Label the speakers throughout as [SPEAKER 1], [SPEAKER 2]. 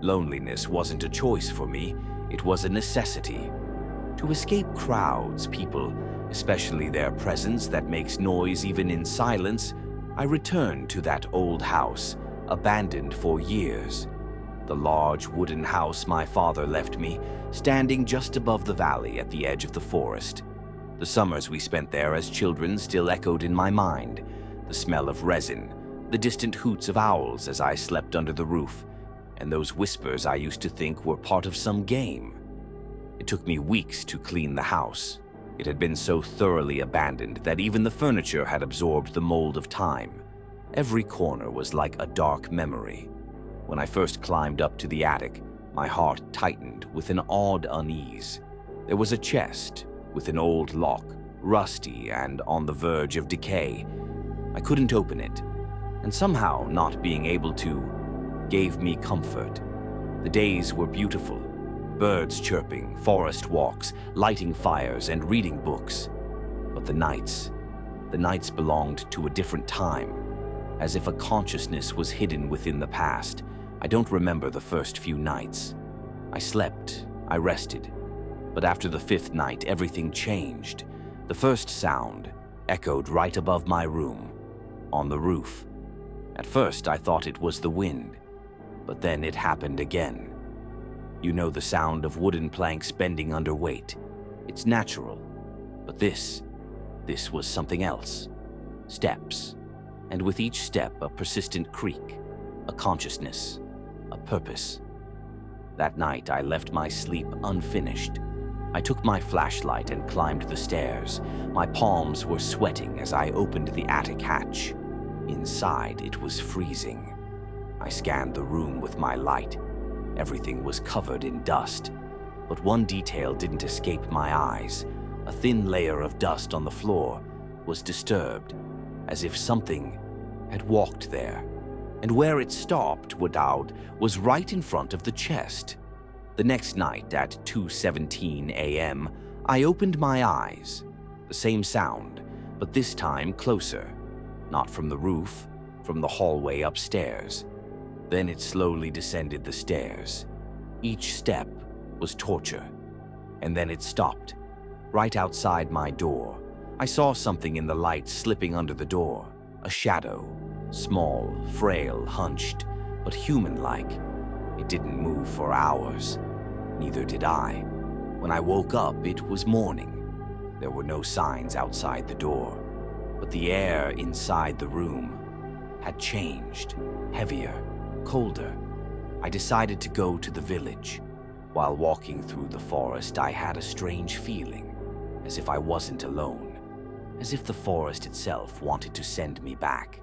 [SPEAKER 1] Loneliness wasn't a choice for me, it was a necessity. To escape crowds, people, especially their presence that makes noise even in silence, I returned to that old house, abandoned for years. The large wooden house my father left me, standing just above the valley at the edge of the forest. The summers we spent there as children still echoed in my mind, the smell of resin, the distant hoots of owls as I slept under the roof, and those whispers I used to think were part of some game. It took me weeks to clean the house. It had been so thoroughly abandoned that even the furniture had absorbed the mold of time. Every corner was like a dark memory. When I first climbed up to the attic, my heart tightened with an odd unease. There was a chest with an old lock, rusty and on the verge of decay. I couldn't open it, and somehow not being able to gave me comfort. The days were beautiful. Birds chirping, forest walks, lighting fires, and reading books. But the nights belonged to a different time, as if a consciousness was hidden within the past. I don't remember the first few nights. I slept, I rested, but after the fifth night, everything changed. The first sound echoed right above my room, on the roof. At first, I thought it was the wind, but then it happened again. You know the sound of wooden planks bending under weight. It's natural. But this was something else. Steps. And with each step, a persistent creak, a consciousness, a purpose. That night, I left my sleep unfinished. I took my flashlight and climbed the stairs. My palms were sweating as I opened the attic hatch. Inside, it was freezing. I scanned the room with my light. Everything was covered in dust, but one detail didn't escape my eyes. A thin layer of dust on the floor was disturbed, as if something had walked there. And where it stopped, was right in front of the chest. The next night at 2:17 a.m., I opened my eyes. The same sound, but this time closer. Not from the roof, from the hallway upstairs. Then it slowly descended the stairs. Each step was torture. And then it stopped, right outside my door. I saw something in the light slipping under the door. A shadow, small, frail, hunched, but human-like. It didn't move for hours. Neither did I. When I woke up, it was morning. There were no signs outside the door, but the air inside the room had changed, heavier, colder. I decided to go to the village. While walking through the forest, I had a strange feeling, as if I wasn't alone, as if the forest itself wanted to send me back.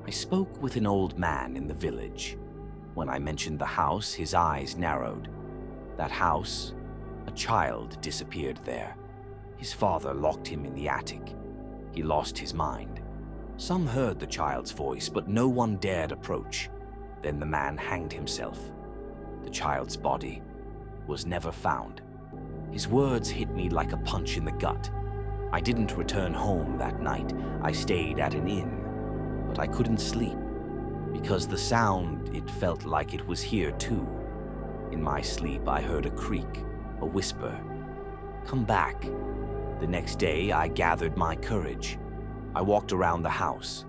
[SPEAKER 1] I spoke with an old man in the village. When I mentioned the house, his eyes narrowed. That house, a child disappeared there. His father locked him in the attic. He lost his mind. Some heard the child's voice, but no one dared approach. Then the man hanged himself. The child's body was never found. His words hit me like a punch in the gut. I didn't return home that night. I stayed at an inn, but I couldn't sleep because the sound, it felt like it was here too. In my sleep, I heard a creak, a whisper. Come back. The next day, I gathered my courage. I walked around the house.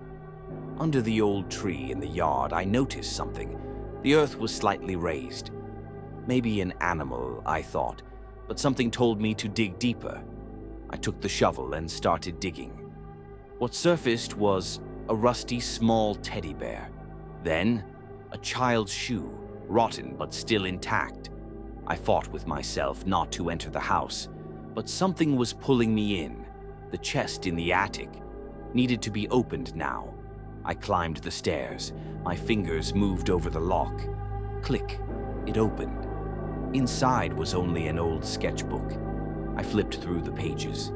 [SPEAKER 1] Under the old tree in the yard, I noticed something. The earth was slightly raised. Maybe an animal, I thought, but something told me to dig deeper. I took the shovel and started digging. What surfaced was a rusty small teddy bear. Then, a child's shoe, rotten but still intact. I fought with myself not to enter the house, but something was pulling me in. The chest in the attic needed to be opened now. I climbed the stairs. My fingers moved over the lock. Click, it opened. Inside was only an old sketchbook. I flipped through the pages,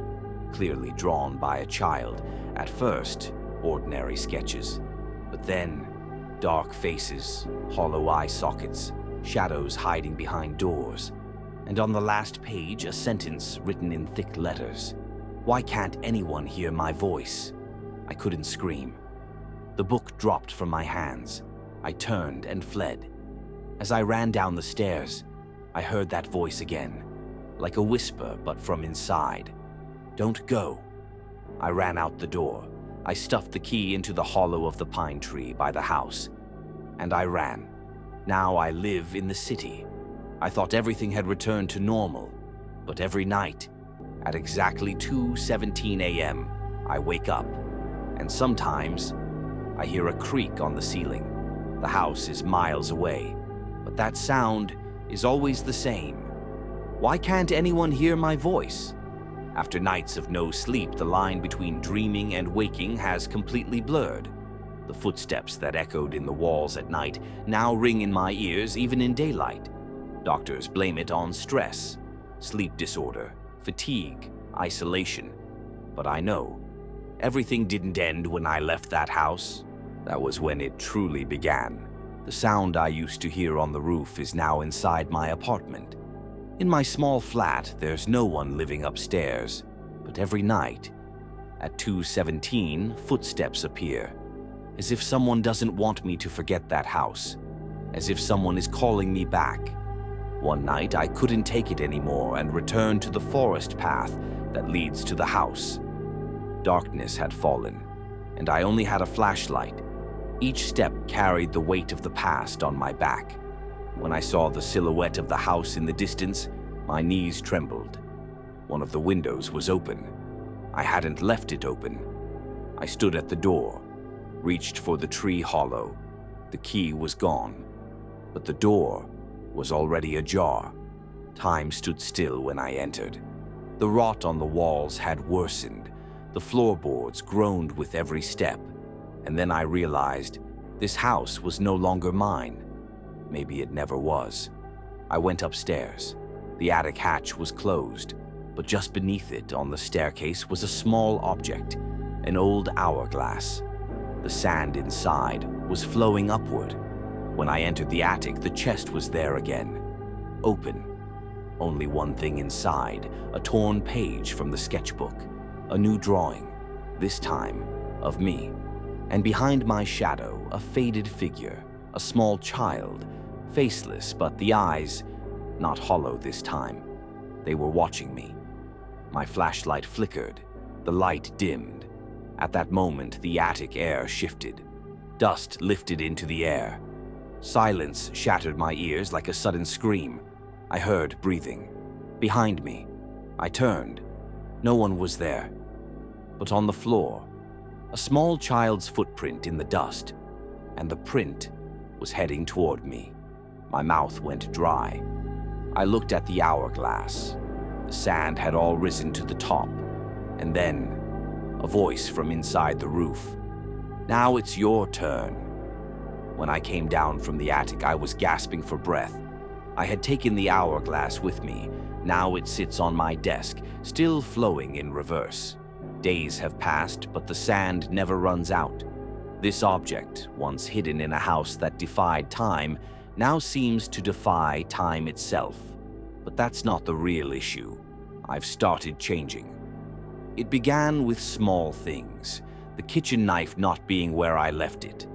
[SPEAKER 1] clearly drawn by a child. At first, ordinary sketches, but then dark faces, hollow eye sockets, shadows hiding behind doors, and on the last page a sentence written in thick letters. Why can't anyone hear my voice? I couldn't scream. The book dropped from my hands. I turned and fled. As I ran down the stairs, I heard that voice again, like a whisper but from inside. "Don't go." I ran out the door. I stuffed the key into the hollow of the pine tree by the house, and I ran. Now I live in the city. I thought everything had returned to normal, but every night, at exactly 2:17 a.m., I wake up, and sometimes I hear a creak on the ceiling. The house is miles away, but that sound is always the same. Why can't anyone hear my voice? After nights of no sleep, the line between dreaming and waking has completely blurred. The footsteps that echoed in the walls at night now ring in my ears even in daylight. Doctors blame it on stress, sleep disorder, fatigue, isolation. But I know everything didn't end when I left that house. That was when it truly began. The sound I used to hear on the roof is now inside my apartment. In my small flat, there's no one living upstairs, but every night, at 2:17, footsteps appear, as if someone doesn't want me to forget that house, as if someone is calling me back. One night, I couldn't take it anymore and returned to the forest path that leads to the house. Darkness had fallen, and I only had a flashlight. Each step carried the weight of the past on my back. When I saw the silhouette of the house in the distance, my knees trembled. One of the windows was open. I hadn't left it open. I stood at the door, reached for the tree hollow. The key was gone, but the door was already ajar. Time stood still when I entered. The rot on the walls had worsened. The floorboards groaned with every step. And then I realized this house was no longer mine. Maybe it never was. I went upstairs. The attic hatch was closed, but just beneath it on the staircase was a small object, an old hourglass. The sand inside was flowing upward. When I entered the attic, the chest was there again, open. Only one thing inside, a torn page from the sketchbook, a new drawing, this time of me. And behind my shadow, a faded figure, a small child, faceless, but the eyes, not hollow this time. They were watching me. My flashlight flickered, the light dimmed. At that moment, the attic air shifted. Dust lifted into the air. Silence shattered my ears like a sudden scream. I heard breathing. Behind me, I turned. No one was there. But on the floor, a small child's footprint in the dust, and the print was heading toward me. My mouth went dry. I looked at the hourglass. The sand had all risen to the top, and then a voice from inside the roof. "Now it's your turn." When I came down from the attic, I was gasping for breath. I had taken the hourglass with me. Now it sits on my desk, still flowing in reverse. Days have passed, but the sand never runs out. This object, once hidden in a house that defied time, now seems to defy time itself. But that's not the real issue. I've started changing. It began with small things, the kitchen knife not being where I left it.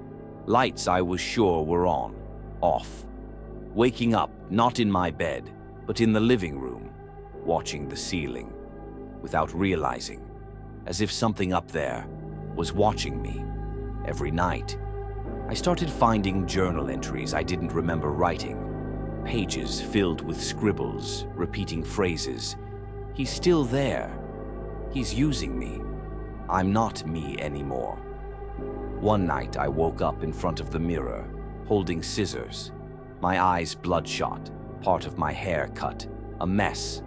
[SPEAKER 1] Lights I was sure were on, off. Waking up, not in my bed, but in the living room, watching the ceiling, without realizing, as if something up there was watching me. Every night, I started finding journal entries I didn't remember writing, pages filled with scribbles, repeating phrases. He's still there. He's using me. I'm not me anymore. One night, I woke up in front of the mirror, holding scissors, my eyes bloodshot, part of my hair cut, a mess.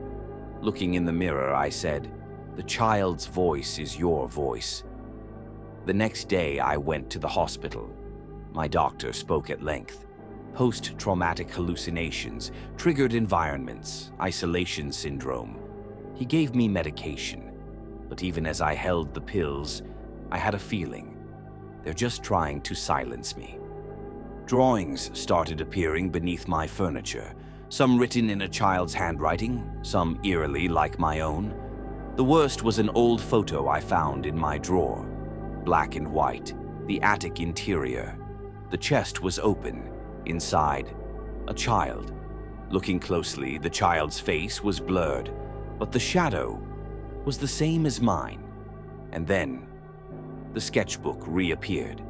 [SPEAKER 1] Looking in the mirror, I said, "The child's voice is your voice." The next day, I went to the hospital. My doctor spoke at length. Post-traumatic hallucinations, triggered environments, isolation syndrome. He gave me medication, but even as I held the pills, I had a feeling. They're just trying to silence me. Drawings started appearing beneath my furniture, some written in a child's handwriting, some eerily like my own. The worst was an old photo I found in my drawer. Black and white, the attic interior. The chest was open. Inside, A child. Looking closely, the child's face was blurred, but the shadow was the same as mine. And then, the sketchbook reappeared.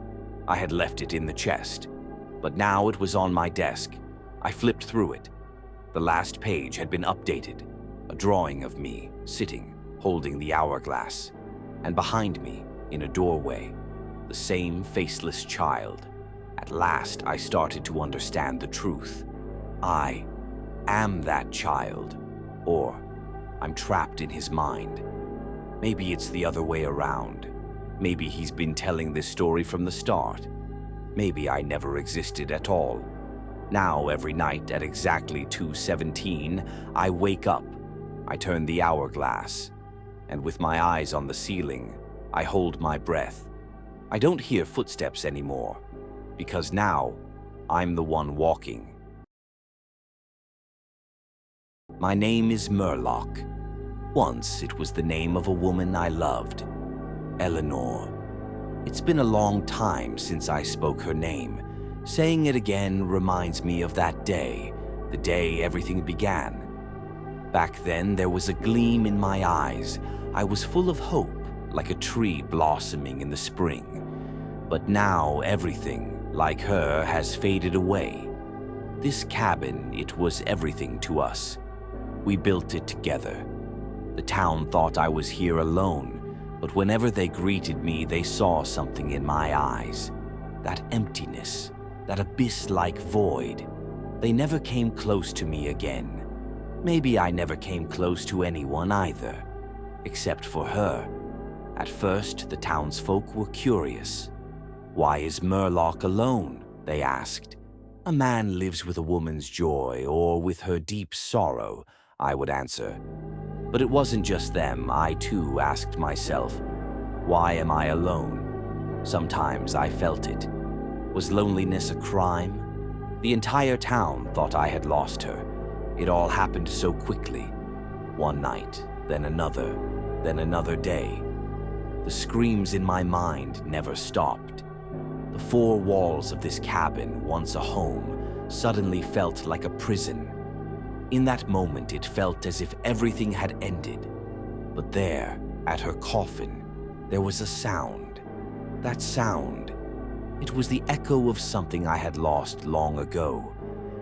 [SPEAKER 1] I had left it in the chest, but now it was on my desk. I flipped through it. The last page had been updated, a drawing of me sitting, holding the hourglass, and behind me, in a doorway, the same faceless child. At last, I started to understand the truth. I am that child, or I'm trapped in his mind. Maybe it's the other way around. Maybe he's been telling this story from the start. Maybe I never existed at all. Now, every night at exactly 2:17, I wake up. I turn the hourglass, and with my eyes on the ceiling, I hold my breath. I don't hear footsteps anymore, because now I'm the one walking. My name is Murloc. Once it was the name of a woman I loved, Eleanor. It's been a long time since I spoke her name. Saying it again reminds me of that day, the day everything began. Back then, there was a gleam in my eyes. I was full of hope, like a tree blossoming in the spring. But now everything, like her, has faded away. This cabin, it was everything to us. We built it together. The town thought I was here alone, but whenever they greeted me, they saw something in my eyes. That emptiness, that abyss-like void. They never came close to me again. Maybe I never came close to anyone either, except for her. At first, the townsfolk were curious. Why is Murloc alone? They asked. A man lives with a woman's joy or with her deep sorrow, I would answer. But it wasn't just them. I too asked myself, why am I alone? Sometimes I felt it. Was loneliness a crime? The entire town thought I had lost her. It all happened so quickly. One night, then another day. The screams in my mind never stopped. The four walls of this cabin, once a home, suddenly felt like a prison. In that moment, it felt as if everything had ended. But there, at her coffin, there was a sound. That sound, it was the echo of something I had lost long ago.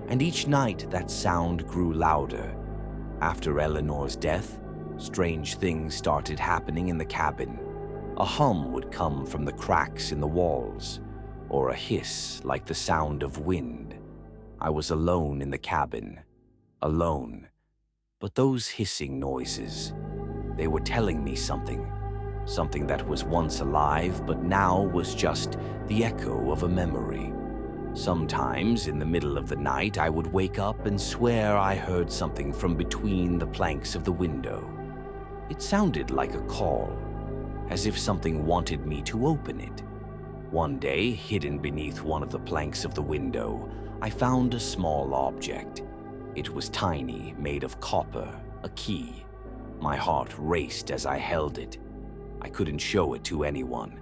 [SPEAKER 1] And each night, that sound grew louder. After Eleanor's death, strange things started happening in the cabin. A hum would come from the cracks in the walls, or a hiss like the sound of wind. I was alone in the cabin. Alone. But those hissing noises, they were telling me something. Something that was once alive, but now was just the echo of a memory. Sometimes, in the middle of the night, I would wake up and swear I heard something from between the planks of the window. It sounded like a call, as if something wanted me to open it. One day, hidden beneath one of the planks of the window, I found a small object. It was tiny, made of copper, a key. My heart raced as I held it. I couldn't show it to anyone.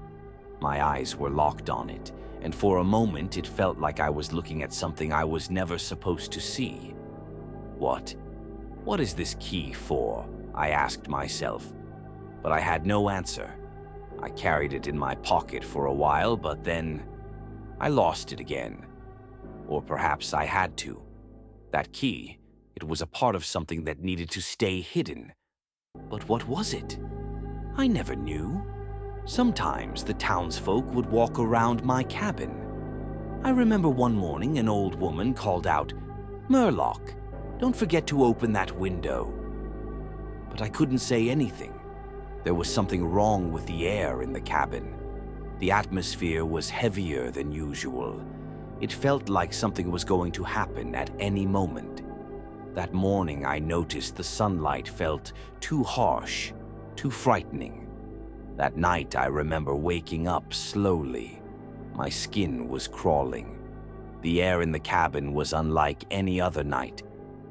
[SPEAKER 1] My eyes were locked on it, and for a moment it felt like I was looking at something I was never supposed to see. What is this key for? I asked myself, but I had no answer. I carried it in my pocket for a while, but then I lost it again. Or perhaps I had to. That key, it was a part of something that needed to stay hidden. But what was it? I never knew. Sometimes the townsfolk would walk around my cabin. I remember one morning an old woman called out, "Murloc, don't forget to open that window." But I couldn't say anything. There was something wrong with the air in the cabin. The atmosphere was heavier than usual. It felt like something was going to happen at any moment. That morning I noticed the sunlight felt too harsh, too frightening. That night I remember waking up slowly. My skin was crawling. The air in the cabin was unlike any other night.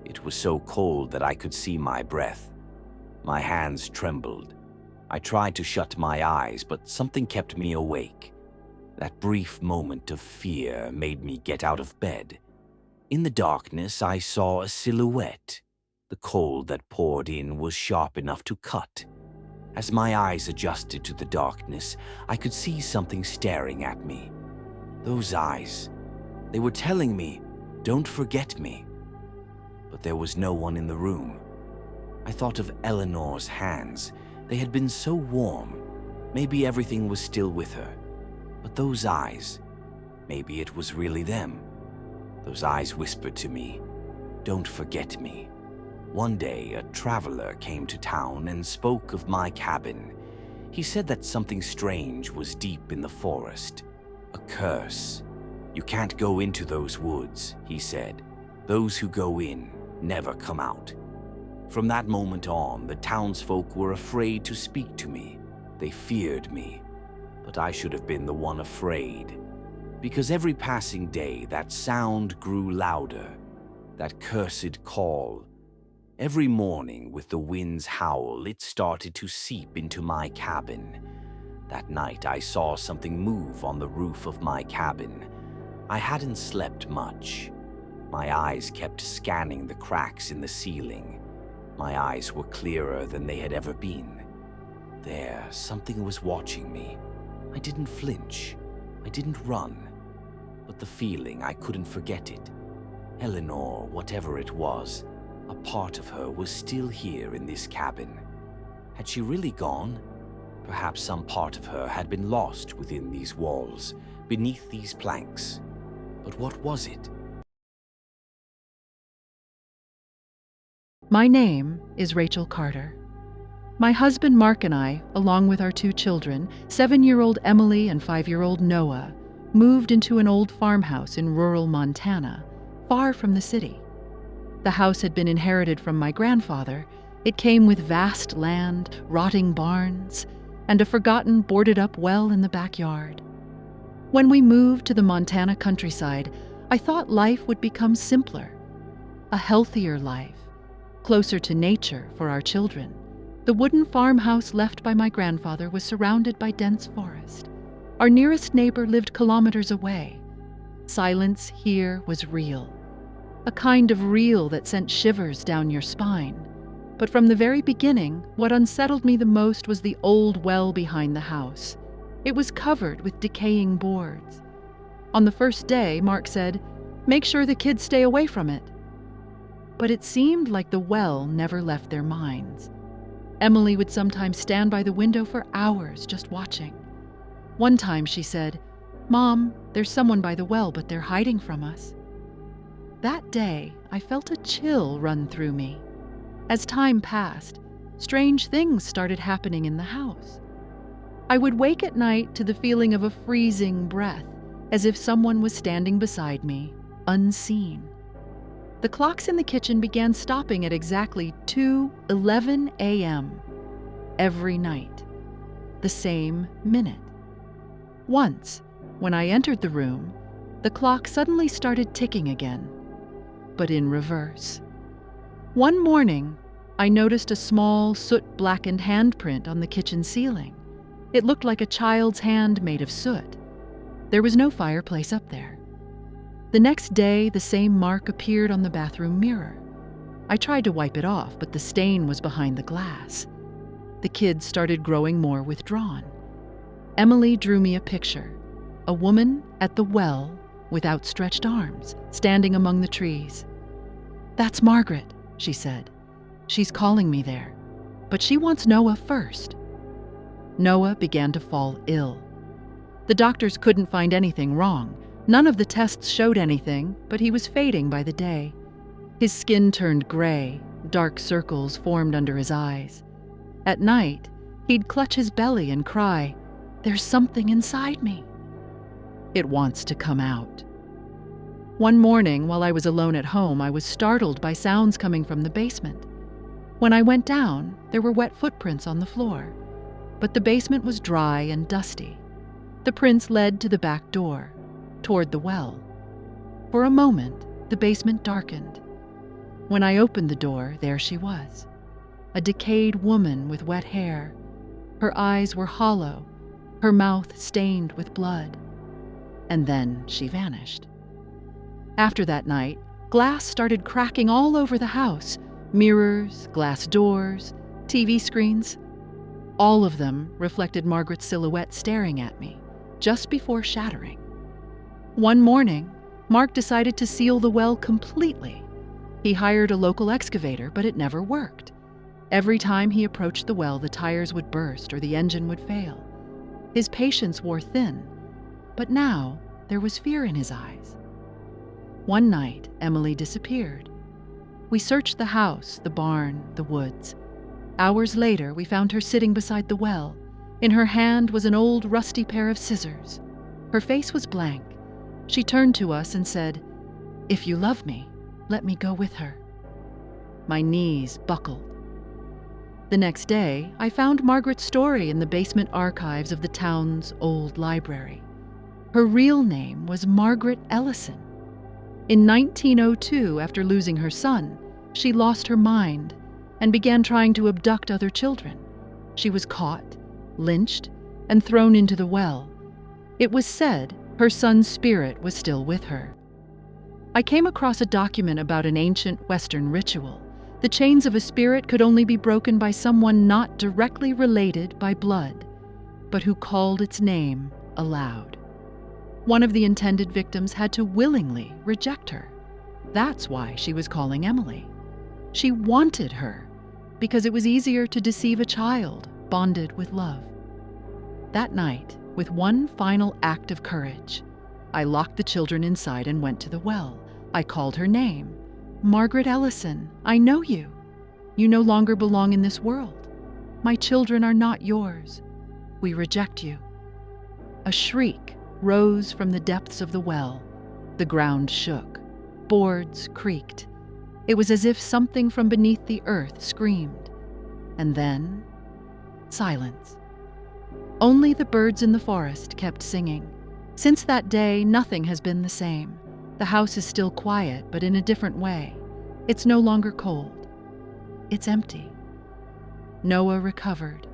[SPEAKER 1] It was so cold that I could see my breath. My hands trembled. I tried to shut my eyes, but something kept me awake. That brief moment of fear made me get out of bed. In the darkness, I saw a silhouette. The cold that poured in was sharp enough to cut. As my eyes adjusted to the darkness, I could see something staring at me. Those eyes, they were telling me, "Don't forget me." But there was no one in the room. I thought of Eleanor's hands. They had been so warm. Maybe everything was still with her. But those eyes, maybe it was really them. Those eyes whispered to me, "Don't forget me." One day, a traveler came to town and spoke of my cabin. He said that something strange was deep in the forest. A curse. "You can't go into those woods," he said. "Those who go in never come out." From that moment on, the townsfolk were afraid to speak to me. They feared me. But I should have been the one afraid. Because every passing day, that sound grew louder. That cursed call. Every morning, with the wind's howl, it started to seep into my cabin. That night, I saw something move on the roof of my cabin. I hadn't slept much. My eyes kept scanning the cracks in the ceiling. My eyes were clearer than they had ever been. There, something was watching me. I didn't flinch. I didn't run. But the feeling, I couldn't forget it. Eleanor, whatever it was, a part of her was still here in this cabin. Had she really gone? Perhaps some part of her had been lost within these walls, beneath these planks. But what was it?
[SPEAKER 2] My name is Rachel Carter. My husband Mark and I, along with our 2 children, 7-year-old Emily and 5-year-old Noah, moved into an old farmhouse in rural Montana, far from the city. The house had been inherited from my grandfather. It came with vast land, rotting barns, and a forgotten boarded-up well in the backyard. When we moved to the Montana countryside, I thought life would become simpler, a healthier life, closer to nature for our children. The wooden farmhouse left by my grandfather was surrounded by dense forest. Our nearest neighbor lived kilometers away. Silence here was real, a kind of real that sent shivers down your spine. But from the very beginning, what unsettled me the most was the old well behind the house. It was covered with decaying boards. On the first day, Mark said, "Make sure the kids stay away from it." But it seemed like the well never left their minds. Emily would sometimes stand by the window for hours just watching. One time she said, "Mom, there's someone by the well, but they're hiding from us." That day, I felt a chill run through me. As time passed, strange things started happening in the house. I would wake at night to the feeling of a freezing breath, as if someone was standing beside me, unseen. The clocks in the kitchen began stopping at exactly 2:11 a.m. every night, the same minute. Once, when I entered the room, the clock suddenly started ticking again, but in reverse. One morning, I noticed a small, soot-blackened handprint on the kitchen ceiling. It looked like a child's hand made of soot. There was no fireplace up there. The next day, the same mark appeared on the bathroom mirror. I tried to wipe it off, but the stain was behind the glass. The kids started growing more withdrawn. Emily drew me a picture, a woman at the well with outstretched arms, standing among the trees. "That's Margaret," she said. "She's calling me there, but she wants Noah first." Noah began to fall ill. The doctors couldn't find anything wrong. None of the tests showed anything, but he was fading by the day. His skin turned gray, dark circles formed under his eyes. At night, he'd clutch his belly and cry, "There's something inside me." It wants to come out. One morning, while I was alone at home, I was startled by sounds coming from the basement. When I went down, there were wet footprints on the floor, but the basement was dry and dusty. The prints led to the back door, toward the well. For a moment, the basement darkened. When I opened the door, there she was, a decayed woman with wet hair. Her eyes were hollow, her mouth stained with blood. And then she vanished. After that night, Glass started cracking all over the house. Mirrors, glass doors, TV screens. All of them reflected Margaret's silhouette staring at me, just before shattering. One morning, Mark decided to seal the well completely. He hired a local excavator, but it never worked. Every time he approached the well, the tires would burst or the engine would fail. His patience wore thin, but now there was fear in his eyes. One night, Emily disappeared. We searched the house, the barn, the woods. Hours later, we found her sitting beside the well. In her hand was an old, rusty pair of scissors. Her face was blank. She turned to us and said, "If you love me, let me go with her." My knees buckled. The next day, I found Margaret's story in the basement archives of the town's old library. Her real name was Margaret Ellison. In 1902, after losing her son, she lost her mind and began trying to abduct other children. She was caught, lynched, and thrown into the well. It was said her son's spirit was still with her. I came across a document about an ancient Western ritual. The chains of a spirit could only be broken by someone not directly related by blood, but who called its name aloud. One of the intended victims had to willingly reject her. That's why she was calling Emily. She wanted her, because it was easier to deceive a child bonded with love. That night, with one final act of courage, I locked the children inside and went to the well. I called her name. "Margaret Ellison, I know you. You no longer belong in this world. My children are not yours. We reject you." A shriek rose from the depths of the well. The ground shook. Boards creaked. It was as if something from beneath the earth screamed. And then, silence. Only the birds in the forest kept singing. Since that day, nothing has been the same. The house is still quiet, but in a different way. It's no longer cold. It's empty. Noah recovered.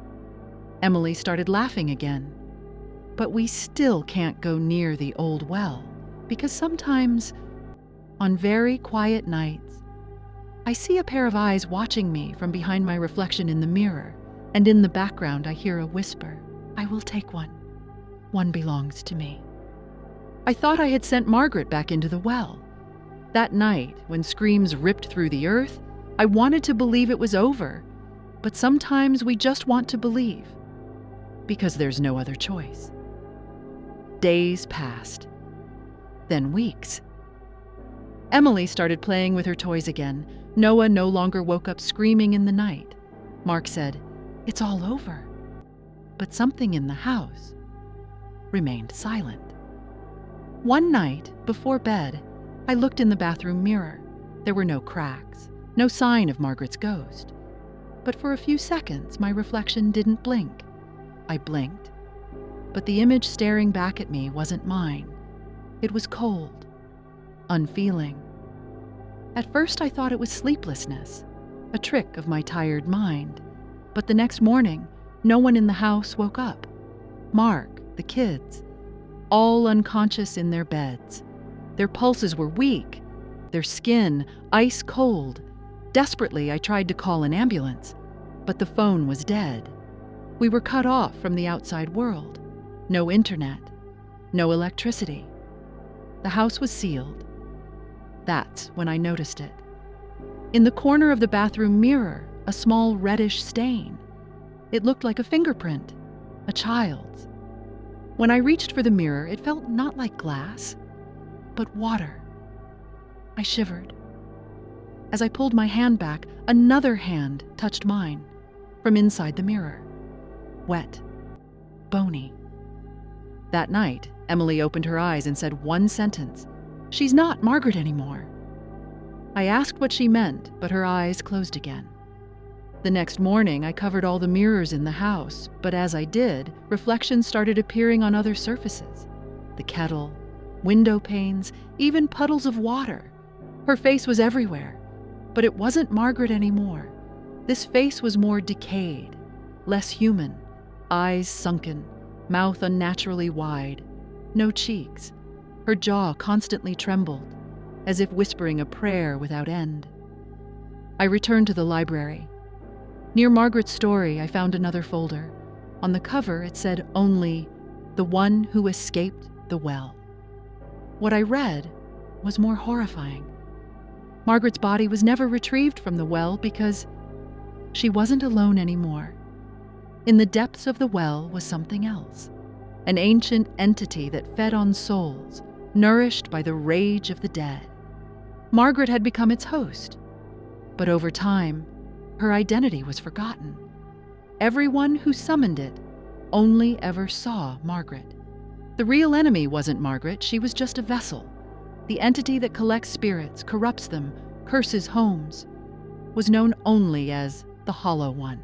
[SPEAKER 2] Emily started laughing again. But we still can't go near the old well, because sometimes, on very quiet nights, I see a pair of eyes watching me from behind my reflection in the mirror, and in the background I hear a whisper, "I will take one. One belongs to me." I thought I had sent Margaret back into the well. That night, when screams ripped through the earth, I wanted to believe it was over, but sometimes we just want to believe, because there's no other choice. Days passed, then weeks. Emily started playing with her toys again. Noah no longer woke up screaming in the night. Mark said, "It's all over." But something in the house remained silent. One night, before bed, I looked in the bathroom mirror. There were no cracks, no sign of Margaret's ghost. But for a few seconds, my reflection didn't blink. I blinked, but the image staring back at me wasn't mine. It was cold, unfeeling. At first I thought it was sleeplessness, a trick of my tired mind. But the next morning, no one in the house woke up. Mark, the kids, all unconscious in their beds. Their pulses were weak, their skin ice cold. Desperately, I tried to call an ambulance, but the phone was dead. We were cut off from the outside world. No internet, no electricity. The house was sealed. That's when I noticed it. In the corner of the bathroom mirror, a small reddish stain. It looked like a fingerprint, a child's. When I reached for the mirror, it felt not like glass, but water. I shivered. As I pulled my hand back, another hand touched mine from inside the mirror. Wet, bony. That night, Emily opened her eyes and said one sentence, "She's not Margaret anymore." I asked what she meant, but her eyes closed again. The next morning, I covered all the mirrors in the house, but as I did, reflections started appearing on other surfaces. The kettle, window panes, even puddles of water. Her face was everywhere, but it wasn't Margaret anymore. This face was more decayed, less human, eyes sunken, mouth unnaturally wide, no cheeks. Her jaw constantly trembled. as if whispering a prayer without end. I returned to the library. Near Margaret's story, I found another folder. On the cover, it said only, "The one who escaped the well." What I read was more horrifying. Margaret's body was never retrieved from the well because she wasn't alone anymore. In the depths of the well was something else, an ancient entity that fed on souls, nourished by the rage of the dead. Margaret had become its host, but over time, her identity was forgotten. Everyone who summoned it only ever saw Margaret. The real enemy wasn't Margaret, she was just a vessel. The entity that collects spirits, corrupts them, curses homes, was known only as the Hollow One.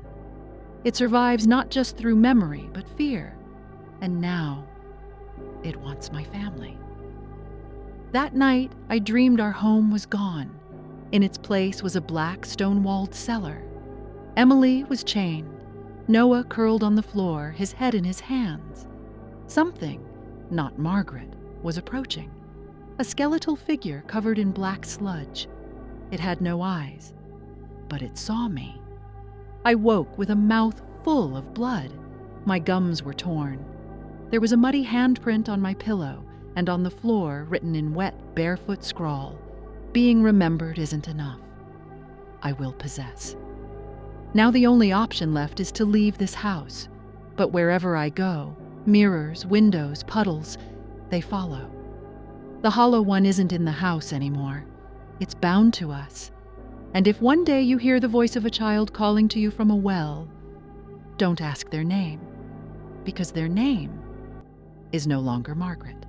[SPEAKER 2] It survives not just through memory, but fear. And now, it wants my family. That night, I dreamed our home was gone. In its place was a black, stone-walled cellar. Emily was chained. Noah curled on the floor, his head in his hands. Something, not Margaret, was approaching. A skeletal figure covered in black sludge. It had no eyes, but it saw me. I woke with a mouth full of blood. My gums were torn. There was a muddy handprint on my pillow, and on the floor, written in wet, barefoot scrawl, "Being remembered isn't enough. I will possess." Now the only option left is to leave this house, but wherever I go, mirrors, windows, puddles, they follow. The Hollow One isn't in the house anymore. It's bound to us. And if one day you hear the voice of a child calling to you from a well, don't ask their name, because their name is no longer Margaret.